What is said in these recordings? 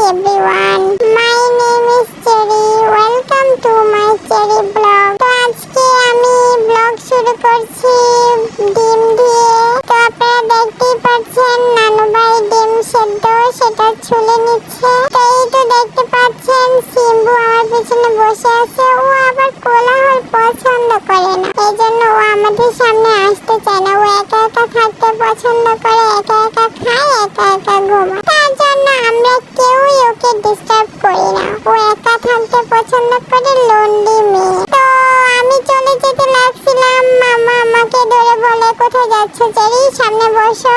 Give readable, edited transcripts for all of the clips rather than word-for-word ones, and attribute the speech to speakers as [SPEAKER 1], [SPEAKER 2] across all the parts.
[SPEAKER 1] everyone, my name is Cherry. Welcome to my Cherry vlog. তো আজকে আমি blog শুরু করছি ডিম দিয়ে। তো আপনারা দেখতেই পাচ্ছেন নানু ভাই ডিম সেদ্ধ সেটা ছুলে নিচ্ছে। তো এই তো দেখতে পাচ্ছেন সিম্বু আমার পিছনে বসে আছে। ও আবার কোলাহল পছন্দ করে না, এই জন্য ও আমাদের সামনে আসতে চায় না। ও একা একা থাকতে পছন্দ করে, একা একা খায়, একা একা ঘুমায়। তার জন্য আমরা কেউই ওকে ডিস্টার্ব করি না। ও একা থাকতে পছন্দ করে, লোনলি মেয়ে। তো আমি চলে যেতে লাগছিলাম, মামা আমাকে ধরে বলে কোথায় যাচ্ছ চেরি, সামনে বসো,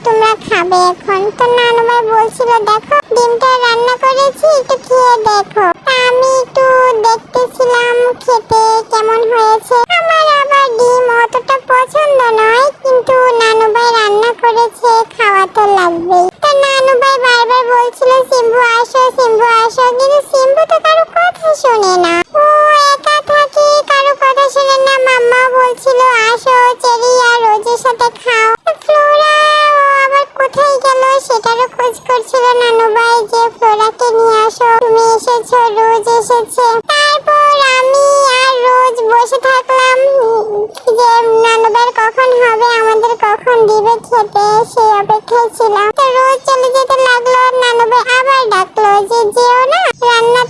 [SPEAKER 1] তোমরা খাবে এখন। তো নানু ভাই বলছিল দেখো ডিমটা রান্না করেছি, একটু খেয়ে দেখো। আমি একটু দেখতেছিলাম খেতে কেমন হয়েছে। আমার আবার ডিম অতটা পছন্দ নয়, কিন্তু নানু ভাই রান্না করেছে, খাওয়া তো লাগবেই। তো নানু ভাই বারবার বলছিল সিম্বু আসো, সিম্বু আসো, কিন্তু সিম্বু তো কারো কথা শোনে না। ও একা থাকে, কারো কথা শোনে না। মাম্মা বলছিল আসো চেরি আর রোজের সাথে খাও। ফ্লোরা ও আবার কোথায় গেল সেটারও খোঁজ করছিল নানু ভাই, যে ফ্লোরাকে নিয়ে আসো, তুমি এসেছো, রোজ এসেছে। তারপর আমি আর রোজ বসে থাকলাম যে নানু ভাই কখন হবে, আমাদের কখন দিবে খেতে, সেই অপেক্ষায় ছিলাম। তো রোজ চলে যেতে লাগলো, নানু ভাই আবার ডাকলো যে যেও না, রান্না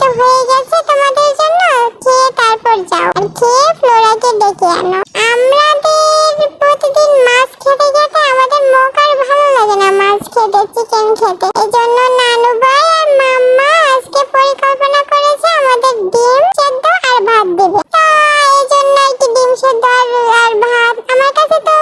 [SPEAKER 1] তো হয়ে গেছে তোমাদের জন্য, খেয়ে তারপর যাও, আর খেয়ে ফ্লোরাকে ডেকে আনো। আমাদের প্রতিদিন মাছ খেতে খেতে আমাদের মুখ আর ভালো লাগে না মাছ খেতে, চিকেন খেতে। এই জন্য নানু ভাই আর মাম্মা আজকে পরিকল্পনা করেছে আমাদের ডিম সেদ্ধ আর ভাত দিবে। তো এই জন্য একটু ডিম সেদ্ধ আর ভাত আমার কাছে তো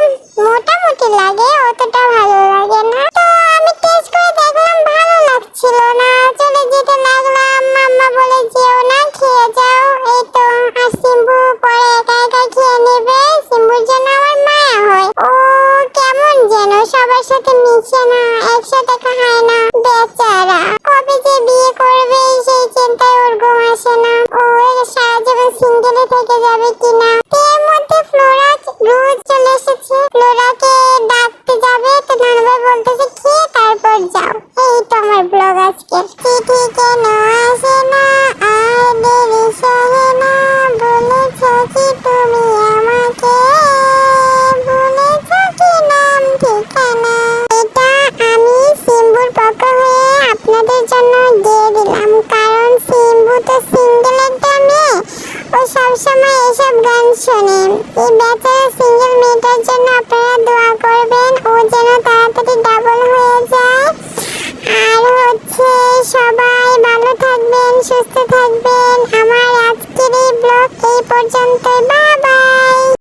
[SPEAKER 1] মোটামুটি লাগে, অতটা ভালো লাগে না। তো আমি টেস্ট করে দেখলাম ভালো লাগছিল না, চলে যেতে লাগলাম। মাম্মা বলে যেও না, খেয়ে যাও। এই তো আর সিম্বু পরে একা একা খেয়ে নেবে। সিম্বুর জন্য আমার মায়া হয়, ও কেমন যেন সবার সাথে মিশে না, একসাথে খায় না, বেচারা। কবে যে বিয়ে করবে সেই চিন্তায় ওর ঘুম আসে না, ও সারা জীবন সিঙ্গেলে থেকে যাবে কিনা। এর মধ্যে ফ্লোরা রোজ চলে এসেছে, ফ্লোরাকে ডাকতে যাবে। তো নানু ভাই বলতেছে খেয়ে তারপর যাও। এই তো আমার ব্লগ আজকে। চিঠি কেন আসে না আর দেরি সহে না, বলেছ কি তুমি আমাকে, বলেছ কি নাম ঠিকানা। এটা আমি সিম্বুর পক্ষ হয়ে আপনাদের জন্য দিয়ে দিলাম, কারণ সিম্বু তো সিঙ্গেল একটা মেয়ে, ও সবসময় এসব গান শোনে। এই বেচারা সিঙ্গেল মেয়েটার জন্য আপনারা দোয়া করবেন, ও যেন তাড়াতাড়ি ডাবল হয়ে যায়। আর সবাই ভালো থাকবেন, সুস্থ থাকবেন। আমার আজকের এই ব্লগ এই পর্যন্ত। Bye bye.